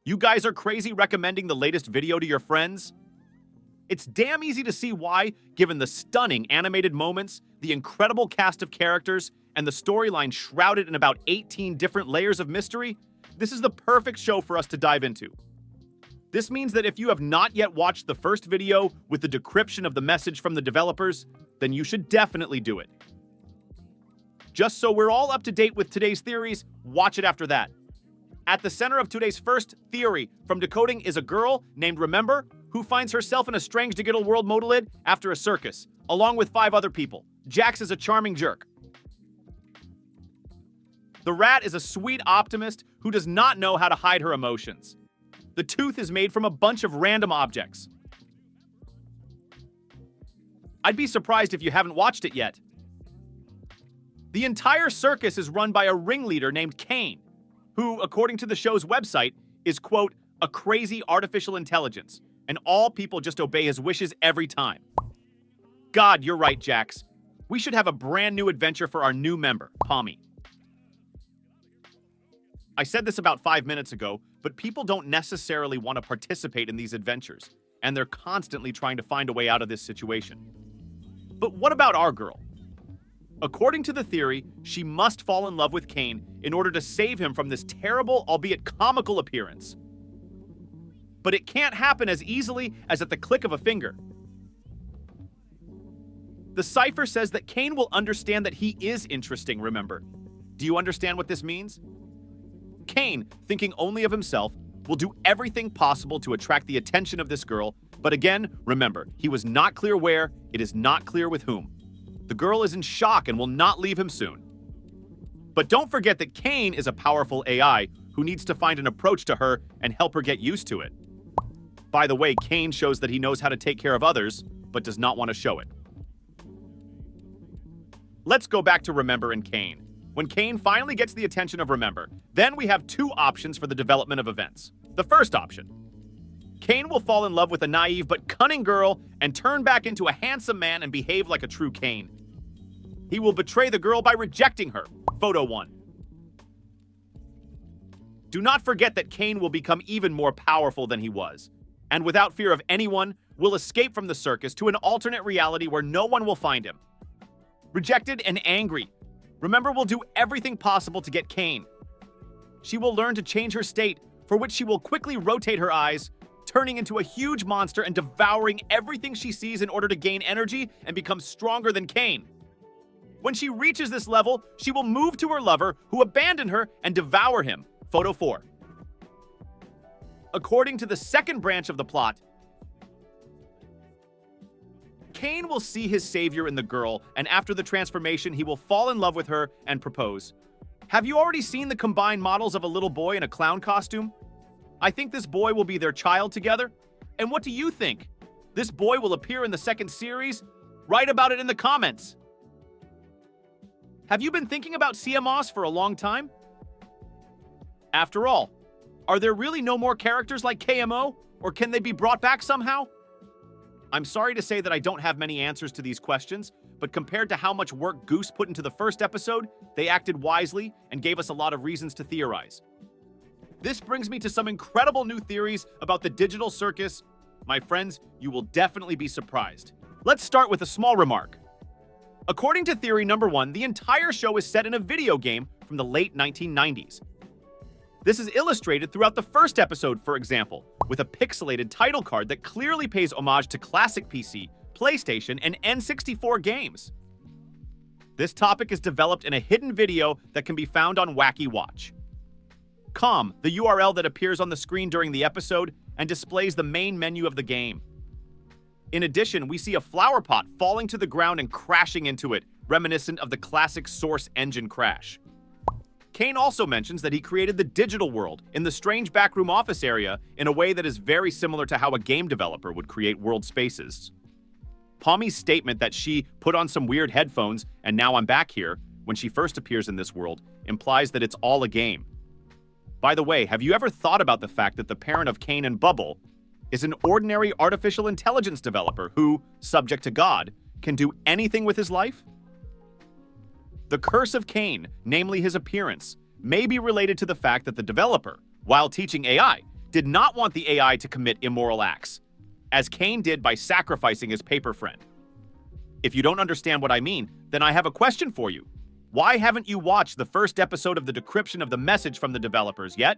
You guys are crazy recommending the latest video to your friends? It's damn easy to see why, given the stunning animated moments, the incredible cast of characters, and the storyline shrouded in about 18 different layers of mystery. This is the perfect show for us to dive into. This means that if you have not yet watched the first video with the decryption of the message from the developers, then you should definitely do it. Just so we're all up to date with today's theories, watch it after that. At the center of today's first theory from Decoding is a girl named Remember who finds herself in a strange digital world modeled after a circus, along with 5 other people. Jax is a charming jerk. The rat is a sweet optimist who does not know how to hide her emotions. The tooth is made from a bunch of random objects. I'd be surprised if you haven't watched it yet. The entire circus is run by a ringleader named Kane, who, according to the show's website, is, quote, a crazy artificial intelligence, and all people just obey his wishes every time. God, you're right, Jax. We should have a brand new adventure for our new member, Pomni. I said this about 5 minutes ago, but people don't necessarily want to participate in these adventures, and they're constantly trying to find a way out of this situation. But what about our girl? According to the theory, she must fall in love with Kane in order to save him from this terrible, albeit comical appearance. But it can't happen as easily as at the click of a finger. The cipher says that Kane will understand that he is interesting, remember. Do you understand what this means? Kane, thinking only of himself, will do everything possible to attract the attention of this girl, but again, remember, he was not clear where, it is not clear with whom. The girl is in shock and will not leave him soon. But don't forget that Kane is a powerful AI who needs to find an approach to her and help her get used to it. By the way, Kane shows that he knows how to take care of others, but does not want to show it. Let's go back to Remember and Kane. When Kane finally gets the attention of Remember, then we have 2 options for the development of events. The first option. Kane will fall in love with a naive but cunning girl and turn back into a handsome man and behave like a true Kane. He will betray the girl by rejecting her. Photo 1. Do not forget that Kane will become even more powerful than he was, and without fear of anyone, will escape from the circus to an alternate reality where no one will find him. Rejected and angry, Remember will do everything possible to get Kane. She will learn to change her state, for which she will quickly rotate her eyes, turning into a huge monster and devouring everything she sees in order to gain energy and become stronger than Kane. When she reaches this level, she will move to her lover, who abandoned her, and devour him. Photo 4. According to the second branch of the plot, Kane will see his savior in the girl, and after the transformation, he will fall in love with her and propose. Have you already seen the combined models of a little boy in a clown costume? I think this boy will be their child together. And what do you think? This boy will appear in the second series? Write about it in the comments. Have you been thinking about CMOS for a long time? After all, are there really no more characters like KMO, or can they be brought back somehow? I'm sorry to say that I don't have many answers to these questions, but compared to how much work Goose put into the first episode, they acted wisely and gave us a lot of reasons to theorize. This brings me to some incredible new theories about the digital circus. My friends, you will definitely be surprised. Let's start with a small remark. According to theory number 1, the entire show is set in a video game from the late 1990s. This is illustrated throughout the first episode, for example, with a pixelated title card that clearly pays homage to classic PC, PlayStation, and N64 games. This topic is developed in a hidden video that can be found on Wacky Watch. The URL that appears on the screen during the episode and displays the main menu of the game. In addition, we see a flower pot falling to the ground and crashing into it, reminiscent of the classic Source engine crash. Kane also mentions that he created the digital world in the strange backroom office area in a way that is very similar to how a game developer would create world spaces. Pomni's statement that she put on some weird headphones and now I'm back here when she first appears in this world implies that it's all a game. By the way, have you ever thought about the fact that the parent of Kane and Bubble is an ordinary artificial intelligence developer who, subject to God, can do anything with his life? The curse of Kane, namely his appearance, may be related to the fact that the developer, while teaching AI, did not want the AI to commit immoral acts, as Kane did by sacrificing his paper friend. If you don't understand what I mean, then I have a question for you. Why haven't you watched the first episode of the decryption of the message from the developers yet?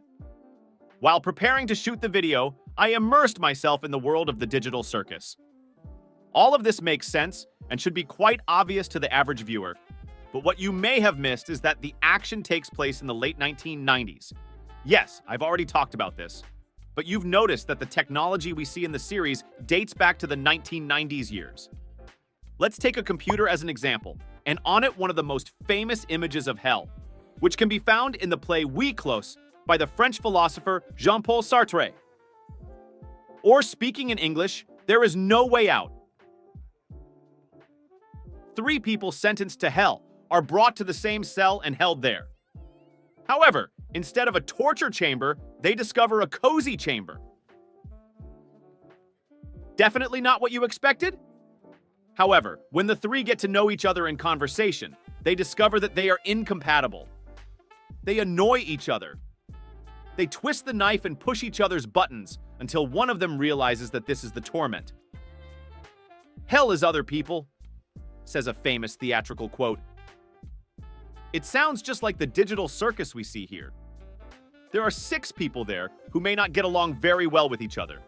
While preparing to shoot the video, I immersed myself in the world of the digital circus. All of this makes sense and should be quite obvious to the average viewer. But what you may have missed is that the action takes place in the late 1990s. Yes, I've already talked about this. But you've noticed that the technology we see in the series dates back to the 1990s years. Let's take a computer as an example, and on it one of the most famous images of hell, which can be found in the play Oui Clos by the French philosopher Jean-Paul Sartre. Or speaking in English, there is no way out. 3 people sentenced to hell are brought to the same cell and held there. However, instead of a torture chamber, they discover a cozy chamber. Definitely not what you expected? However, when the 3 get to know each other in conversation, they discover that they are incompatible. They annoy each other. They twist the knife and push each other's buttons until one of them realizes that this is the torment. "Hell is other people," says a famous theatrical quote. It sounds just like the digital circus we see here. There are 6 people there who may not get along very well with each other.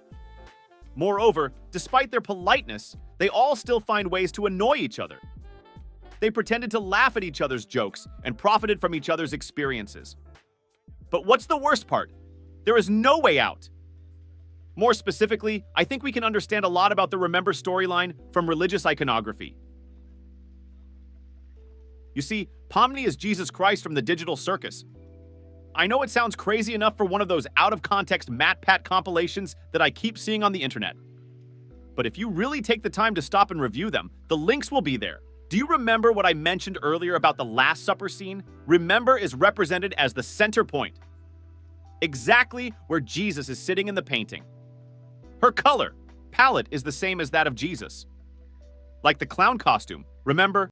Moreover, despite their politeness, they all still find ways to annoy each other. They pretended to laugh at each other's jokes and profited from each other's experiences. But what's the worst part? There is no way out. More specifically, I think we can understand a lot about the Remember storyline from religious iconography. You see, Pomni is Jesus Christ from the digital circus. I know it sounds crazy enough for one of those out-of-context MatPat compilations that I keep seeing on the internet. But if you really take the time to stop and review them, the links will be there. Do you remember what I mentioned earlier about the Last Supper scene? Remember is represented as the center point, exactly where Jesus is sitting in the painting. Her color palette is the same as that of Jesus. Like the clown costume, remember,